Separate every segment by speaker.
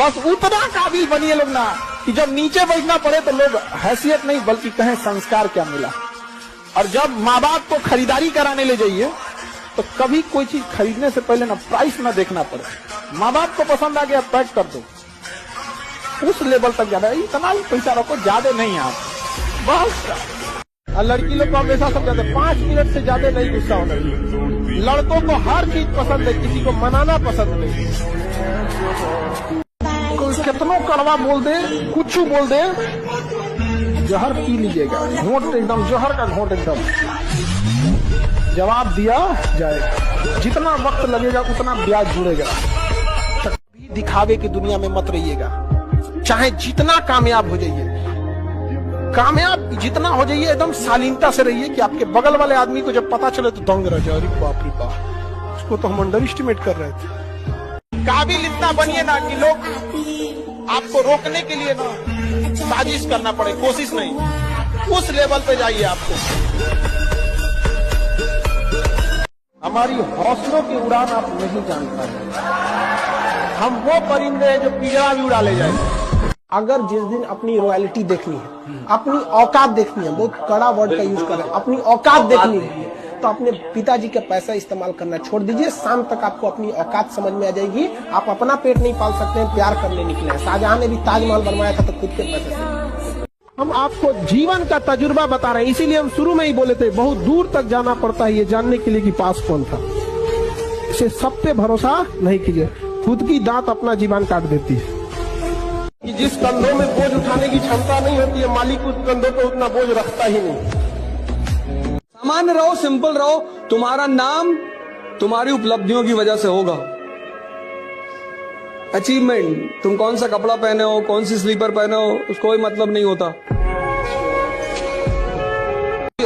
Speaker 1: बस उतना काबिल बनिए लोग ना कि जब नीचे बैठना पड़े तो लोग हैसियत नहीं बल्कि कहें संस्कार क्या मिला। और जब माँ बाप को खरीदारी कराने ले जाइए तो कभी कोई चीज खरीदने से पहले ना प्राइस ना देखना पड़े। माँ बाप को पसंद आ गया पैक कर दो, उस लेवल तक जाना। इतना ही पैसा रखो, ज्यादा नहीं आप बस। और लड़की लोग को हमेशा समझाते 5 मिनट से ज्यादा नहीं गुस्सा होना चाहिए। लड़कों को हर चीज पसंद है, किसी को मनाना पसंद नहीं। कितनों कड़वा बोल दे, कुछ बोल दे, जहर पी लीजिएगा, घोंट एकदम जहर का घोंट एकदम। जवाब दिया जाएगा, जितना वक्त लगेगा उतना ब्याज जुड़ेगा। दिखावे की दुनिया में मत रहिएगा, चाहे जितना कामयाब हो जाइए, कामयाब जितना हो जाइए एकदम शालीनता से रहिए कि आपके बगल वाले आदमी को जब पता चले तो दंग रह जाए, अरे बाप रे बाप, उसको तो हम अंडर एस्टिमेट कर रहे थे। काबिल इतना बनिए ना कि लोग आपको रोकने के लिए ना साजिश करना पड़े, कोशिश नहीं, उस लेवल पे जाइए। आपको हमारी हौसलों की उड़ान आप नहीं जान पाते। हम वो परिंदे हैं जो पिंजरा भी उड़ा ले जाएंगे। अगर जिस दिन अपनी रॉयल्टी देखनी है, अपनी औकात देखनी है, बहुत कड़ा वर्ड का यूज कर रहे हैं, अपनी औकात देखनी है, तो अपने पिताजी का पैसा इस्तेमाल करना छोड़ दीजिए। शाम तक आपको अपनी औकात समझ में आ जाएगी। आप अपना पेट नहीं पाल सकते हैं, प्यार करने निकले हैं। शाहजहां ने भी ताजमहल बनवाया था तो खुद के पैसे से। हम आपको जीवन का तजुर्बा बता रहे हैं, इसीलिए हम शुरू में ही बोले थे बहुत दूर तक जाना पड़ता है ये जानने के लिए कि पास कौन था। इसे सब पे भरोसा नहीं कीजिए, खुद की दांत अपना जीवन काट देती है। कि जिस कंधों में बोझ उठाने की क्षमता नहीं होती है, मालिक उस कंधों पे उतना बोझ रखता ही नहीं।
Speaker 2: सामान्य रहो, सिंपल रहो, तुम्हारा नाम तुम्हारी उपलब्धियों की वजह से होगा। अचीवमेंट, तुम कौन सा कपड़ा पहने हो, कौन सी स्लीपर पहने हो, उसको कोई मतलब नहीं होता।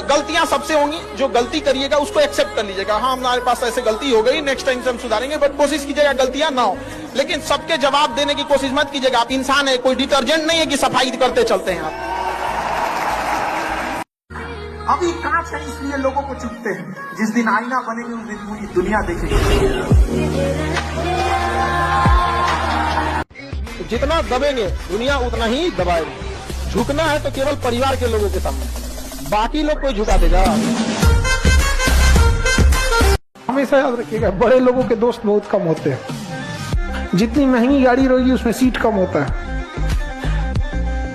Speaker 1: गलतियां सबसे होंगी, जो गलती करिएगा उसको एक्सेप्ट कर लीजिएगा। हाँ, हमारे पास ऐसे गलती हो गई, नेक्स्ट टाइम से हम सुधारेंगे, बट कोशिश कीजिएगा गलतियां ना हो। लेकिन सबके जवाब देने की कोशिश मत कीजिएगा। आप इंसान है, कोई डिटर्जेंट नहीं है कि सफाई करते चलते हैं आप। अभी कांच है इसलिए लोगों को चुभते हैं, जिस दिन आईना बनेंगे उस दिन पूरी दुनिया देखेगी। तो जितना दबेंगे दुनिया उतना ही दबाएगी। झुकना है तो केवल परिवार के लोगों के सामने, बाकी लोग कोई झुका देगा। हमेशा याद रखिएगा, बड़े लोगों के दोस्त बहुत कम होते हैं। जितनी महंगी गाड़ी रहेगी उसमें सीट कम होता है,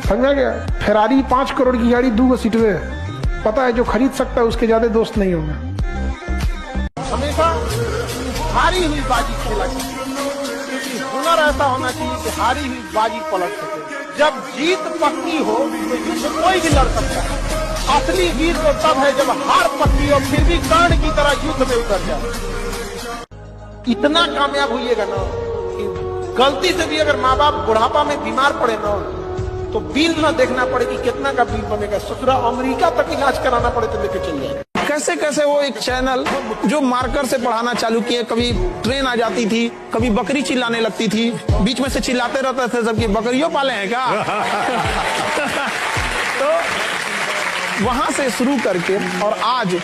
Speaker 1: समझा गया। फेरारी 5 करोड़ की गाड़ी 2 सीट में, पता है जो खरीद सकता है उसके ज्यादा दोस्त नहीं होंगे। हमेशा हारी हुई बाजी खेला चाहिए, हुनर ऐसा होना चाहिए कि हारी हुई बाजी पलट सके। जब जीत पक्की हो तो युद्ध कोई भी लड़ सकता है। असली वीर तो तब है जब हार पक्की हो फिर भी कर्ण की तरह युद्ध में उतर जाए। इतना कामयाब होइएगा ना कि गलती से भी अगर माँ बाप बुढ़ापा में बीमार पड़े ना तो बिल ना देखना पड़े कि कितना का बिल बनेगा, ससुरा अमेरिका तक इलाज कराना पड़े तो लेके चल जाए।
Speaker 2: कैसे कैसे वो एक चैनल जो मार्कर से पढ़ाना चालू किए, कभी ट्रेन आ जाती थी, कभी बकरी चिल्लाने लगती थी, बीच में से चिल्लाते रहते थे सबकी बकरियों पाले हैं क्या। तो वहां से शुरू करके और आज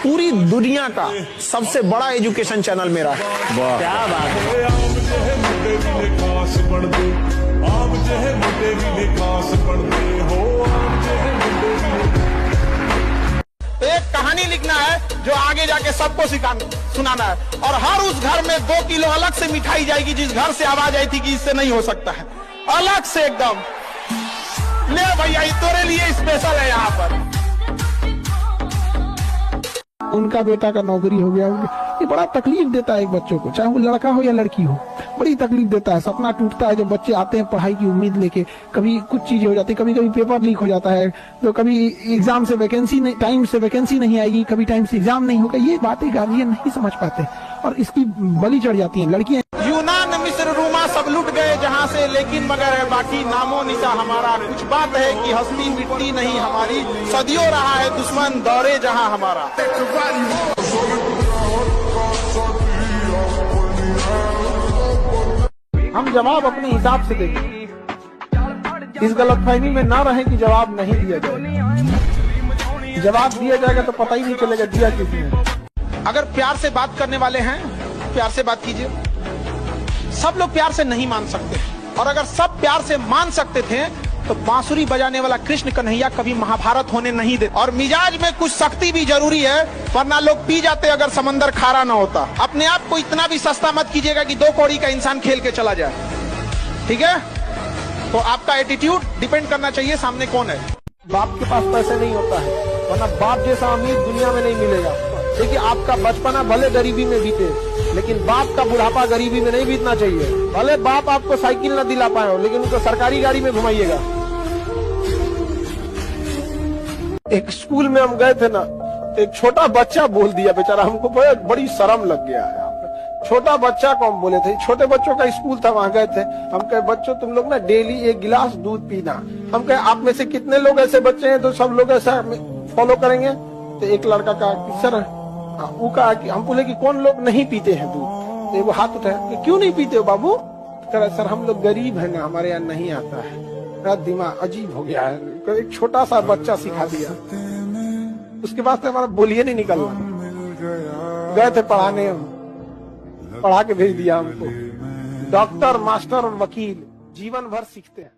Speaker 2: पूरी दुनिया का सबसे बड़ा एजुकेशन चैनल मेरा है।
Speaker 3: क्या बात है।
Speaker 1: एक कहानी लिखना है जो आगे जाके सबको सुनाना है, और हर उस घर में 2 किलो अलग से मिठाई जाएगी जिस घर से आवाज आई थी कि इससे नहीं हो सकता है, अलग से एकदम। ले भैया, ये तेरे लिए स्पेशल है यहाँ पर। उनका बेटा का नौकरी हो गया, ये बड़ा तकलीफ देता है एक बच्चों को, चाहे वो लड़का हो या लड़की हो, बड़ी तकलीफ देता है। सपना टूटता है जब बच्चे आते हैं पढ़ाई की उम्मीद लेके, कभी कुछ चीजें हो जाती है, कभी कभी पेपर लीक हो जाता है, तो कभी एग्जाम से वैकेंसी नहीं, टाइम से वैकेंसी नहीं आएगी, कभी टाइम से एग्जाम नहीं होगा। ये बातें गार्जियन नहीं समझ पाते और इसकी बलि चढ़ जाती है लड़कियां। यूनान, मिस्र, रोमा सब लुट गए जहाँ से, लेकिन मगर है बाकी नामो निशा हमारा। कुछ बात है कि हस्ती मिटती नहीं हमारी, सदियों रहा है दुश्मन दौरे जहाँ हमारा। हम जवाब अपने हिसाब से देंगे, इस गलतफहमी में ना रहे कि जवाब नहीं दिया जाएगा। जवाब दिया जाएगा तो पता ही नहीं चलेगा दिया किसने। अगर प्यार से बात करने वाले हैं, प्यार से बात कीजिए। सब लोग प्यार से नहीं मान सकते, और अगर सब प्यार से मान सकते थे तो बांसुरी बजाने वाला कृष्ण कन्हैया कभी महाभारत होने नहीं दे। और मिजाज में कुछ सख्ती भी जरूरी है, वरना लोग पी जाते अगर समंदर खारा ना होता। अपने आप को इतना भी सस्ता मत कीजिएगा कि 2 कौड़ी का इंसान खेल के चला जाए, ठीक है? तो आपका एटीट्यूड डिपेंड करना चाहिए सामने कौन है। बाप के पास पैसे नहीं होता है, वरना बाप जैसा अमीर दुनिया में नहीं मिलेगा। देखिए, आपका बचपना भले गरीबी में बीते, लेकिन बाप का बुढ़ापा गरीबी में नहीं बीतना चाहिए। भले बाप आपको साइकिल न दिला पाए हो, लेकिन उनको सरकारी गाड़ी में घुमाइएगा। एक स्कूल में हम गए थे ना, एक छोटा बच्चा बोल दिया, बेचारा हमको बड़ी शर्म लग गया है। छोटा बच्चा को हम बोले थे, छोटे बच्चों का स्कूल था, वहां गए थे। हम कहे, बच्चों तुम लोग ना डेली 1 गिलास दूध पीना। हम कहे, आप में से कितने लोग ऐसे बच्चे हैं तो सब लोग ऐसा फॉलो करेंगे? तो एक लड़का कहा कि सर, वो कहा कि हम बोले कि कौन लोग नहीं पीते हैं दूध? तो वो हाथ उठाया, क्यों नहीं पीते हो बाबू? कह सर, हम लोग गरीब है ना, हमारे यहाँ नहीं आता है। मेरा दिमाग अजीब हो गया है, एक छोटा सा बच्चा सिखा दिया। उसके बाद से हमारा बोलिए नहीं निकल रहा। गए थे पढ़ाने, पढ़ा के भेज दिया हमको। डॉक्टर, मास्टर और वकील जीवन भर सीखते हैं।